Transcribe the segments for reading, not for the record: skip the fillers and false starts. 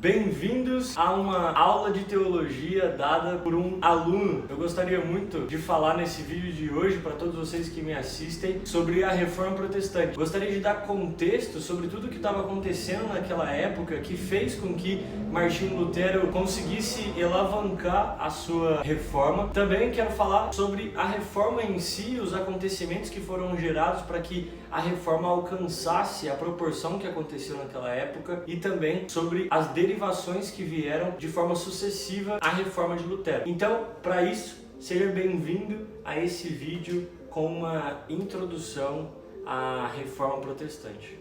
Bem-vindos a uma aula de teologia dada por um aluno. Eu gostaria muito de falar nesse vídeo de hoje para todos vocês que me assistem sobre a Reforma Protestante. Gostaria de dar contexto sobre tudo o que estava acontecendo naquela época que fez com que Martinho Lutero conseguisse alavancar a sua reforma. Também quero falar sobre a reforma em si, os acontecimentos que foram gerados para que a reforma alcançasse a proporção que aconteceu naquela época e também sobre as derivações que vieram de forma sucessiva à reforma de Lutero. Então, para isso, seja bem-vindo a esse vídeo com uma introdução à reforma protestante.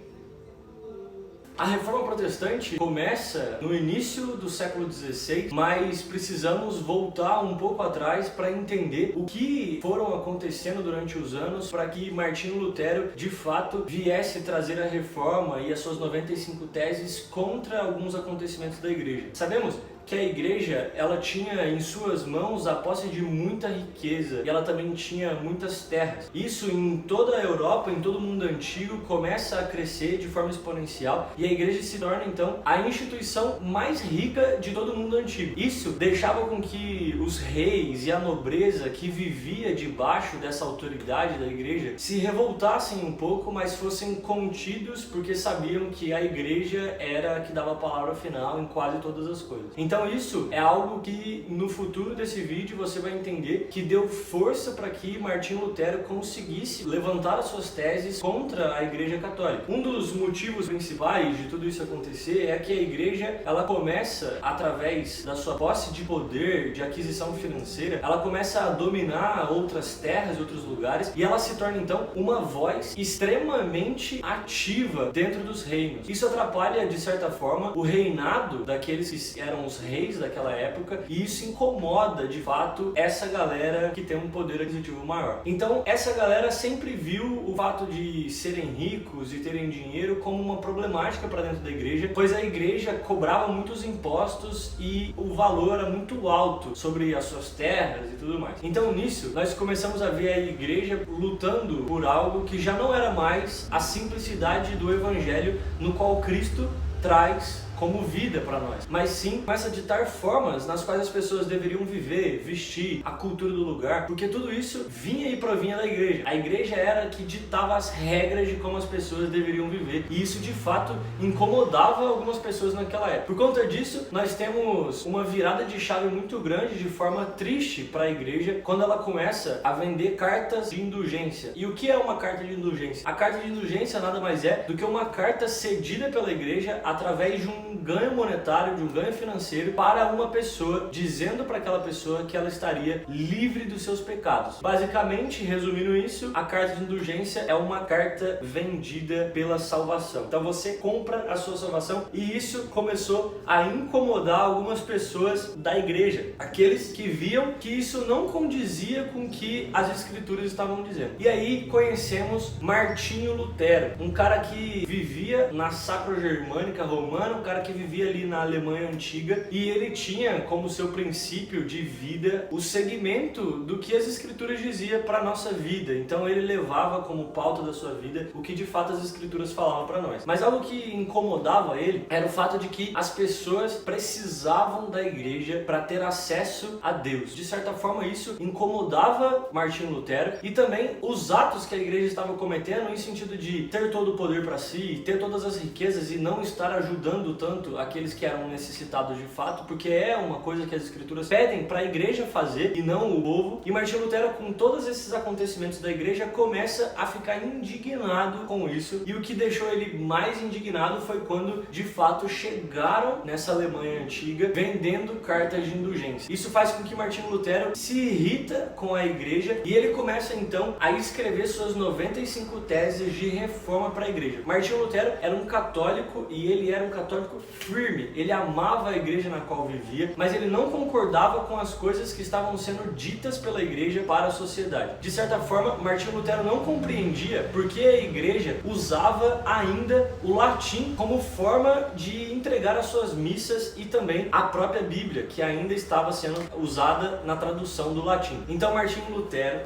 A Reforma Protestante começa no início do século XVI, mas precisamos voltar um pouco atrás para entender o que foram acontecendo durante os anos para que Martinho Lutero, de fato, viesse trazer a reforma e as suas 95 teses contra alguns acontecimentos da igreja. Sabemos que a igreja, ela tinha em suas mãos a posse de muita riqueza e ela também tinha muitas terras. Isso em toda a Europa, em todo o mundo antigo, começa a crescer de forma exponencial e a igreja se torna então a instituição mais rica de todo o mundo antigo. Isso deixava com que os reis e a nobreza que vivia debaixo dessa autoridade da igreja se revoltassem um pouco, mas fossem contidos porque sabiam que a igreja era a que dava a palavra final em quase todas as coisas. Então isso é algo que no futuro desse vídeo você vai entender que deu força para que Martinho Lutero conseguisse levantar as suas teses contra a Igreja Católica. Um dos motivos principais de tudo isso acontecer é que a igreja, ela começa, através da sua posse de poder, de aquisição financeira, ela começa a dominar outras terras e outros lugares e ela se torna então uma voz extremamente ativa dentro dos reinos. Isso atrapalha de certa forma o reinado daqueles que eram os reis daquela época e isso incomoda de fato essa galera que tem um poder aquisitivo maior. Então essa galera sempre viu o fato de serem ricos e terem dinheiro como uma problemática para dentro da igreja, pois a igreja cobrava muitos impostos e o valor era muito alto sobre as suas terras e tudo mais. Então nisso nós começamos a ver a igreja lutando por algo que já não era mais a simplicidade do evangelho no qual Cristo traz como vida para nós, mas sim começa a ditar formas nas quais as pessoas deveriam viver, vestir, a cultura do lugar, porque tudo isso vinha e provinha da igreja. A igreja era que ditava as regras de como as pessoas deveriam viver e isso de fato incomodava algumas pessoas naquela época. Por conta disso, nós temos uma virada de chave muito grande de forma triste para a igreja quando ela começa a vender cartas de indulgência. E o que é uma carta de indulgência? A carta de indulgência nada mais é do que uma carta cedida pela igreja através de um ganho monetário, de um ganho financeiro para uma pessoa, dizendo para aquela pessoa que ela estaria livre dos seus pecados. Basicamente, resumindo isso, a carta de indulgência é uma carta vendida pela salvação. Então você compra a sua salvação e isso começou a incomodar algumas pessoas da igreja, aqueles que viam que isso não condizia com o que as escrituras estavam dizendo. E aí conhecemos Martinho Lutero, um cara que vivia na Sacro-Germânica romana, um cara que vivia ali na Alemanha antiga e ele tinha como seu princípio de vida o segmento do que as escrituras diziam para nossa vida. Então ele levava como pauta da sua vida o que de fato as escrituras falavam para nós. Mas algo que incomodava ele era o fato de que as pessoas precisavam da igreja para ter acesso a Deus. De certa forma isso incomodava Martinho Lutero e também os atos que a igreja estava cometendo em sentido de ter todo o poder para si, ter todas as riquezas e não estar ajudando tanto aqueles que eram necessitados de fato, porque é uma coisa que as escrituras pedem para a igreja fazer e não o povo. E Martinho Lutero, com todos esses acontecimentos da igreja, começa a ficar indignado com isso e o que deixou ele mais indignado foi quando de fato chegaram nessa Alemanha antiga vendendo cartas de indulgência. Isso faz com que Martinho Lutero se irrita com a igreja e ele começa então a escrever suas 95 teses de reforma para a igreja. Martinho Lutero era um católico e ele era um católico firme, ele amava a igreja na qual vivia, mas ele não concordava com as coisas que estavam sendo ditas pela igreja para a sociedade. De certa forma, Martinho Lutero não compreendia porque a igreja usava ainda o latim como forma de entregar as suas missas e também a própria Bíblia, que ainda estava sendo usada na tradução do latim. Então Martinho Lutero,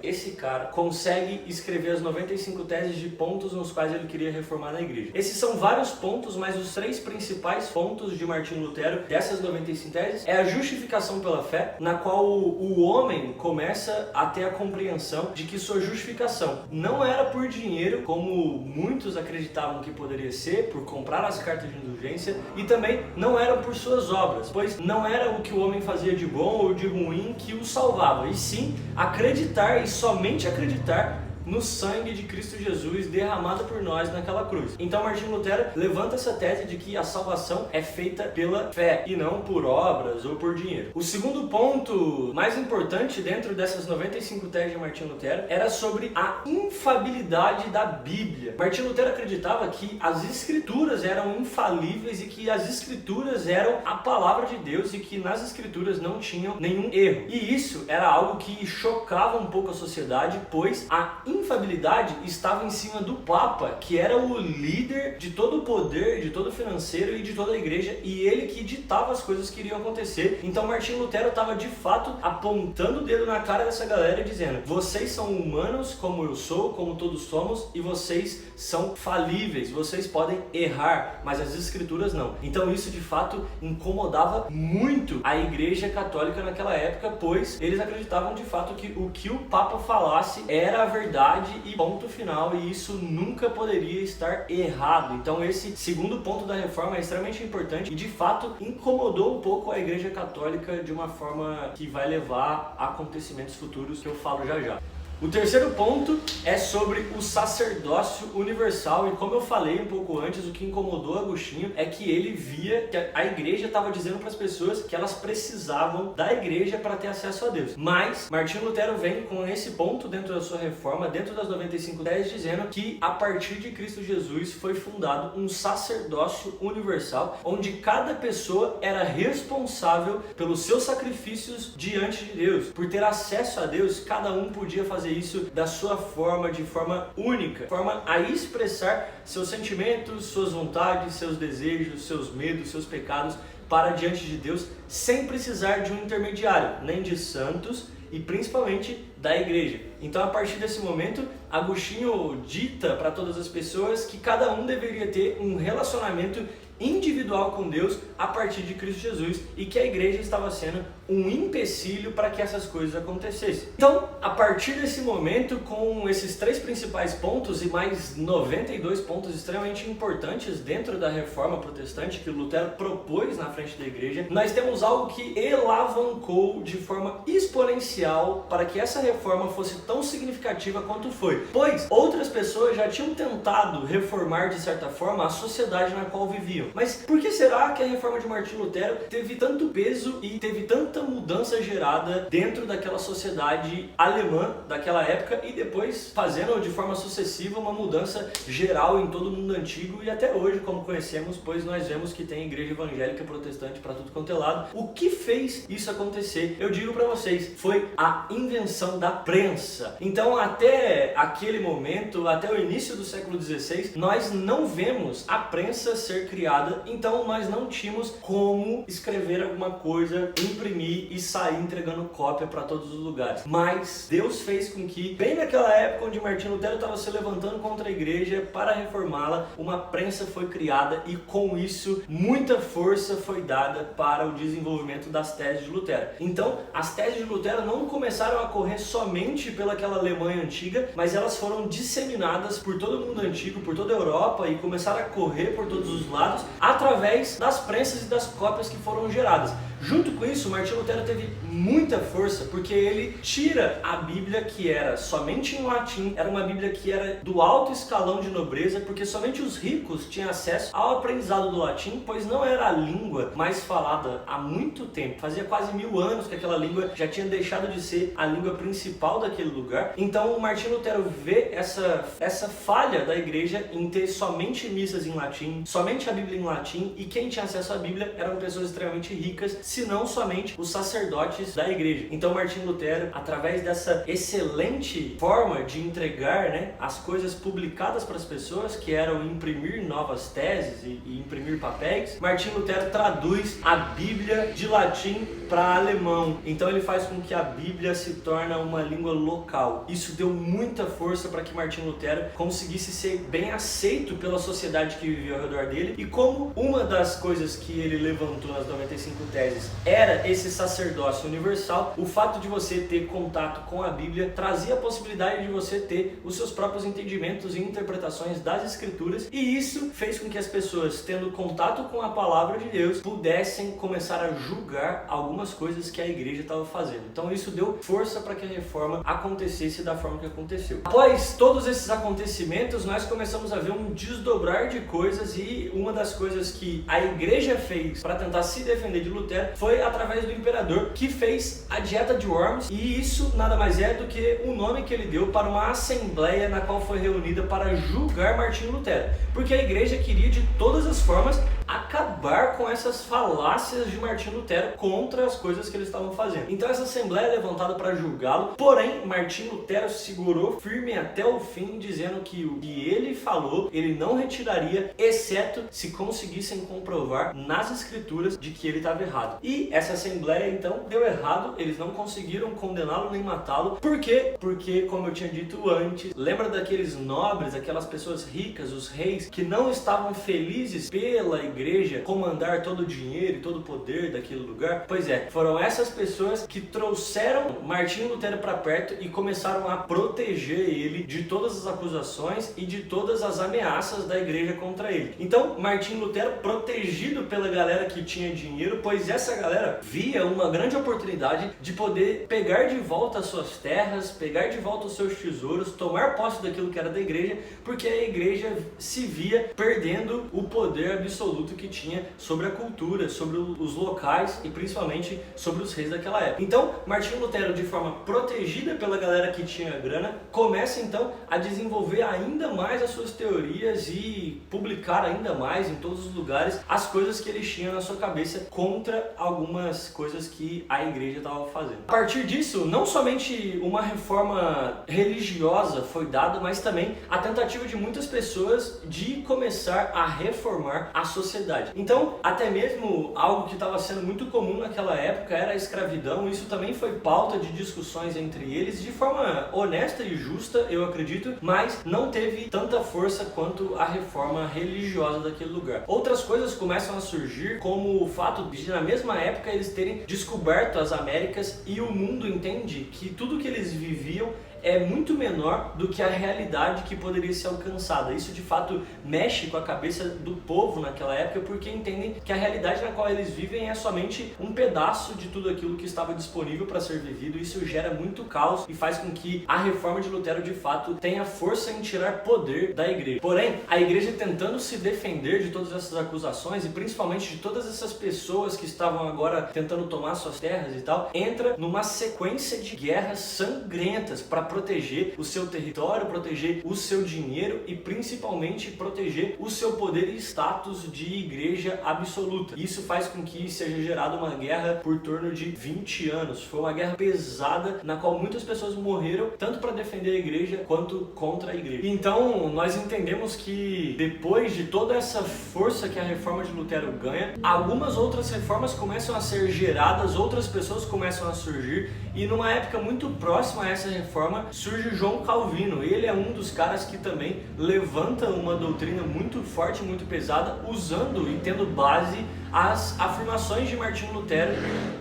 esse cara consegue escrever as 95 teses de pontos nos quais ele queria reformar na igreja. Esses são vários pontos, mas os três principais pontos de Martinho Lutero, dessas 95 teses, é a justificação pela fé, na qual o homem começa a ter a compreensão de que sua justificação não era por dinheiro, como muitos acreditavam que poderia ser, por comprar as cartas de indulgência, e também não era por suas obras, pois não era o que o homem fazia de bom ou de ruim que o salvava, e sim acreditar e somente acreditar no sangue de Cristo Jesus derramado por nós naquela cruz. Então Martinho Lutero levanta essa tese de que a salvação é feita pela fé e não por obras ou por dinheiro. O segundo ponto mais importante dentro dessas 95 teses de Martinho Lutero era sobre a infalibilidade da Bíblia. Martinho Lutero acreditava que as escrituras eram infalíveis e que as escrituras eram a palavra de Deus e que nas escrituras não tinham nenhum erro. E isso era algo que chocava um pouco a sociedade, pois a infalibilidade estava em cima do Papa, que era o líder de todo o poder, de todo o financeiro e de toda a igreja, e ele que ditava as coisas que iriam acontecer. Então Martinho Lutero estava de fato apontando o dedo na cara dessa galera e dizendo: vocês são humanos como eu sou, como todos somos, e vocês são falíveis, vocês podem errar, mas as escrituras não. Então isso de fato incomodava muito a igreja católica naquela época, pois eles acreditavam de fato que o que o Papa falasse era a verdade e ponto final, e isso nunca poderia estar errado. Então esse segundo ponto da reforma é extremamente importante e de fato incomodou um pouco a igreja católica de uma forma que vai levar a acontecimentos futuros que eu falo já já. O terceiro ponto é sobre o sacerdócio universal, e como eu falei um pouco antes, o que incomodou Agostinho é que ele via que a igreja estava dizendo para as pessoas que elas precisavam da igreja para ter acesso a Deus. Mas Martinho Lutero vem com esse ponto dentro da sua reforma, dentro das 95 teses, dizendo que a partir de Cristo Jesus foi fundado um sacerdócio universal, onde cada pessoa era responsável pelos seus sacrifícios diante de Deus. Por ter acesso a Deus, cada um podia fazer isso da sua forma, de forma única, forma a expressar seus sentimentos, suas vontades, seus desejos, seus medos, seus pecados para diante de Deus, sem precisar de um intermediário, nem de santos e principalmente da igreja. Então, a partir desse momento, Agostinho dita para todas as pessoas que cada um deveria ter um relacionamento individual com Deus a partir de Cristo Jesus, e que a igreja estava sendo um empecilho para que essas coisas acontecessem. Então, a partir desse momento, com esses três principais pontos e mais 92 pontos extremamente importantes dentro da reforma protestante que Lutero propôs na frente da igreja, nós temos algo que alavancou de forma exponencial para que essa reforma fosse tão significativa quanto foi, pois outras pessoas já tinham tentado reformar de certa forma a sociedade na qual viviam. Mas por que será que a reforma de Martinho Lutero teve tanto peso e teve tanta mudança gerada dentro daquela sociedade alemã daquela época, e depois fazendo de forma sucessiva uma mudança geral em todo o mundo antigo e até hoje como conhecemos, pois nós vemos que tem igreja evangélica protestante para tudo quanto é lado? O que fez isso acontecer? Eu digo para vocês, foi a invenção da prensa. Então até aquele momento, até o início do século XVI, nós não vemos a prensa ser criada, então nós não tínhamos como escrever alguma coisa, imprimir e sair entregando cópia para todos os lugares. Mas Deus fez com que, bem naquela época onde Martinho Lutero estava se levantando contra a igreja para reformá-la, uma prensa foi criada, e com isso muita força foi dada para o desenvolvimento das teses de Lutero. Então as teses de Lutero não começaram a correr somente pelaquela Alemanha antiga, mas elas foram disseminadas por todo o mundo antigo, por toda a Europa, e começaram a correr por todos os lados através das prensas e das cópias que foram geradas. Junto com isso, Martinho Lutero teve muita força, porque ele tira a Bíblia, que era somente em latim, era uma Bíblia que era do alto escalão de nobreza, porque somente os ricos tinham acesso ao aprendizado do latim, pois não era a língua mais falada há muito tempo. Fazia quase 1000 anos que aquela língua já tinha deixado de ser a língua principal daquele lugar. Então o Martinho Lutero vê essa falha da igreja em ter somente missas em latim, somente a Bíblia em latim, e quem tinha acesso à Bíblia eram pessoas extremamente ricas, senão somente os sacerdotes da igreja. Então Martinho Lutero, através dessa excelente forma de entregar, né, as coisas publicadas para as pessoas, que eram imprimir novas teses e imprimir papéis, Martinho Lutero traduz a Bíblia de latim para alemão. Então ele faz com que a Bíblia se torne uma língua local. Isso deu muita força para que Martinho Lutero conseguisse ser bem aceito pela sociedade que vivia ao redor dele. E como uma das coisas que ele levantou nas 95 teses era esse sacerdócio universal, o fato de você ter contato com a Bíblia trazia a possibilidade de você ter os seus próprios entendimentos e interpretações das Escrituras, e isso fez com que as pessoas, tendo contato com a palavra de Deus, pudessem começar a julgar algumas coisas que a igreja estava fazendo. Então isso deu força para que a reforma acontecesse da forma que aconteceu. Após todos esses acontecimentos, nós começamos a ver um desdobrar de coisas, e uma das coisas que a igreja fez para tentar se defender de Lutero foi através do imperador, que fez a Dieta de Worms, e isso nada mais é do que o nome que ele deu para uma assembleia na qual foi reunida para julgar Martinho Lutero, porque a igreja queria de todas as formas acabar com essas falácias de Martinho Lutero contra as coisas que eles estavam fazendo. Então essa assembleia é levantada para julgá-lo, porém Martinho Lutero segurou firme até o fim, dizendo que o que ele falou ele não retiraria, exceto se conseguissem comprovar nas escrituras de que ele estava errado. E essa assembleia então deu errado, eles não conseguiram condená-lo nem matá-lo. Por quê? Porque, como eu tinha dito antes, lembra daqueles nobres, aquelas pessoas ricas, os reis, que não estavam felizes pela igreja comandar todo o dinheiro e todo o poder daquele lugar? Pois é, foram essas pessoas que trouxeram Martinho Lutero para perto e começaram a proteger ele de todas as acusações e de todas as ameaças da igreja contra ele. Então Martinho Lutero, protegido pela galera que tinha dinheiro, pois essa galera via uma grande oportunidade de poder pegar de volta as suas terras, pegar de volta os seus tesouros, tomar posse daquilo que era da igreja, porque a igreja se via perdendo o poder absoluto que tinha sobre a cultura, sobre os locais e principalmente sobre os reis daquela época. Então Martinho Lutero, de forma protegida pela galera que tinha grana, começa então a desenvolver ainda mais as suas teorias e publicar ainda mais em todos os lugares as coisas que ele tinha na sua cabeça contra algumas coisas que a igreja estava fazendo. A partir disso, não somente uma reforma religiosa foi dada, mas também a tentativa de muitas pessoas de começar a reformar a sociedade. Então, até mesmo algo que estava sendo muito comum naquela época era a escravidão. Isso também foi pauta de discussões entre eles, de forma honesta e justa, eu acredito, mas não teve tanta força quanto a reforma religiosa daquele lugar. Outras coisas começam a surgir, como o fato de, na mesma época, eles terem descoberto as Américas, e o mundo entende que tudo que eles viviam é muito menor do que a realidade que poderia ser alcançada. Isso de fato mexe com a cabeça do povo naquela época, porque entendem que a realidade na qual eles vivem é somente um pedaço de tudo aquilo que estava disponível para ser vivido. Isso gera muito caos e faz com que a reforma de Lutero de fato tenha força em tirar poder da igreja. Porém, a igreja, tentando se defender de todas essas acusações e principalmente de todas essas pessoas que estavam agora tentando tomar suas terras e tal, entra numa sequência de guerras sangrentas para proteger o seu território, proteger o seu dinheiro e principalmente proteger o seu poder e status de igreja absoluta. Isso faz com que seja gerada uma guerra por torno de 20 anos. Foi uma guerra pesada na qual muitas pessoas morreram, tanto para defender a igreja quanto contra a igreja. Então nós entendemos que depois de toda essa força que a reforma de Lutero ganha, algumas outras reformas começam a ser geradas, outras pessoas começam a surgir, e numa época muito próxima a essa reforma surge João Calvino. Ele é um dos caras que também levanta uma doutrina muito forte, muito pesada, usando e tendo base as afirmações de Martinho Lutero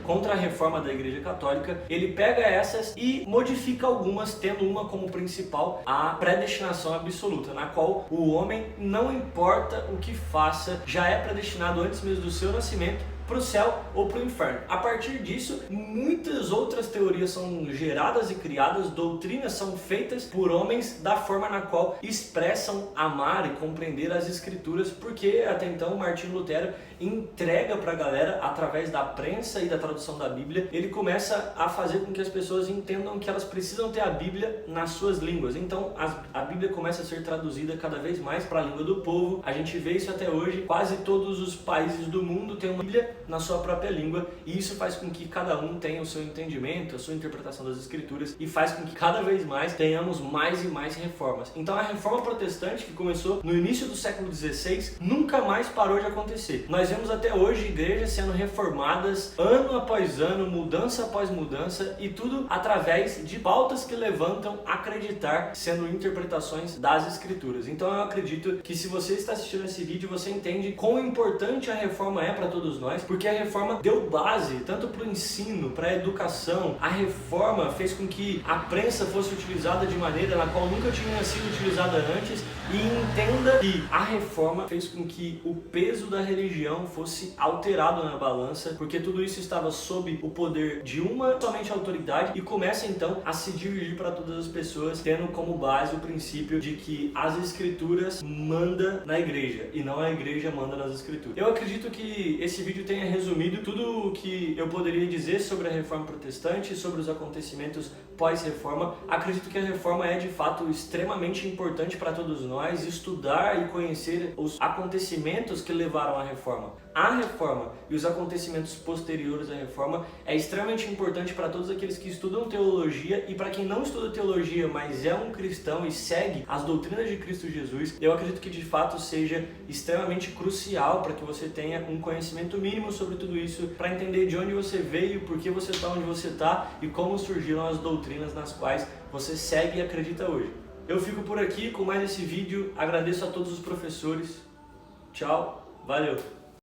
contra a reforma da Igreja Católica. Ele pega essas e modifica algumas, tendo uma como principal a predestinação absoluta, na qual o homem, não importa o que faça, já é predestinado antes mesmo do seu nascimento para o céu ou para o inferno. A partir disso, muitas outras teorias são geradas e criadas, doutrinas são feitas por homens da forma na qual expressam amar e compreender as escrituras, porque até então Martinho Lutero entrega para a galera através da prensa e da tradução da Bíblia. Ele começa a fazer com que as pessoas entendam que elas precisam ter a Bíblia nas suas línguas. Então a Bíblia começa a ser traduzida cada vez mais para a língua do povo. A gente vê isso até hoje. Quase todos os países do mundo têm uma Bíblia na sua própria língua, e isso faz com que cada um tenha o seu entendimento, a sua interpretação das Escrituras, e faz com que cada vez mais tenhamos mais e mais reformas. Então a reforma protestante, que começou no início do século XVI, nunca mais parou de acontecer. Nós vemos até hoje igrejas sendo reformadas ano após ano, mudança após mudança, e tudo através de pautas que levantam acreditar sendo interpretações das Escrituras. Então eu acredito que se você está assistindo esse vídeo, você entende quão importante a reforma é para todos nós, porque a reforma deu base tanto para o ensino, para a educação. A reforma fez com que a prensa fosse utilizada de maneira na qual nunca tinha sido utilizada antes, e entenda que a reforma fez com que o peso da religião fosse alterado na balança, porque tudo isso estava sob o poder de uma somente autoridade, e começa então a se dividir para todas as pessoas, tendo como base o princípio de que as Escrituras manda na igreja e não a igreja manda nas Escrituras. Eu acredito que esse vídeo tenha resumido tudo o que eu poderia dizer sobre a reforma protestante, sobre os acontecimentos pós-reforma. Acredito que a reforma é de fato extremamente importante para todos nós estudar e conhecer os acontecimentos que levaram à reforma. A reforma e os acontecimentos posteriores à reforma é extremamente importante para todos aqueles que estudam teologia, e para quem não estuda teologia, mas é um cristão e segue as doutrinas de Cristo Jesus. Eu acredito que de fato seja extremamente crucial para que você tenha um conhecimento mínimo sobre tudo isso, para entender de onde você veio, por que você está onde você está e como surgiram as doutrinas nas quais você segue e acredita hoje. Eu fico por aqui com mais esse vídeo, agradeço a todos os professores, tchau, valeu!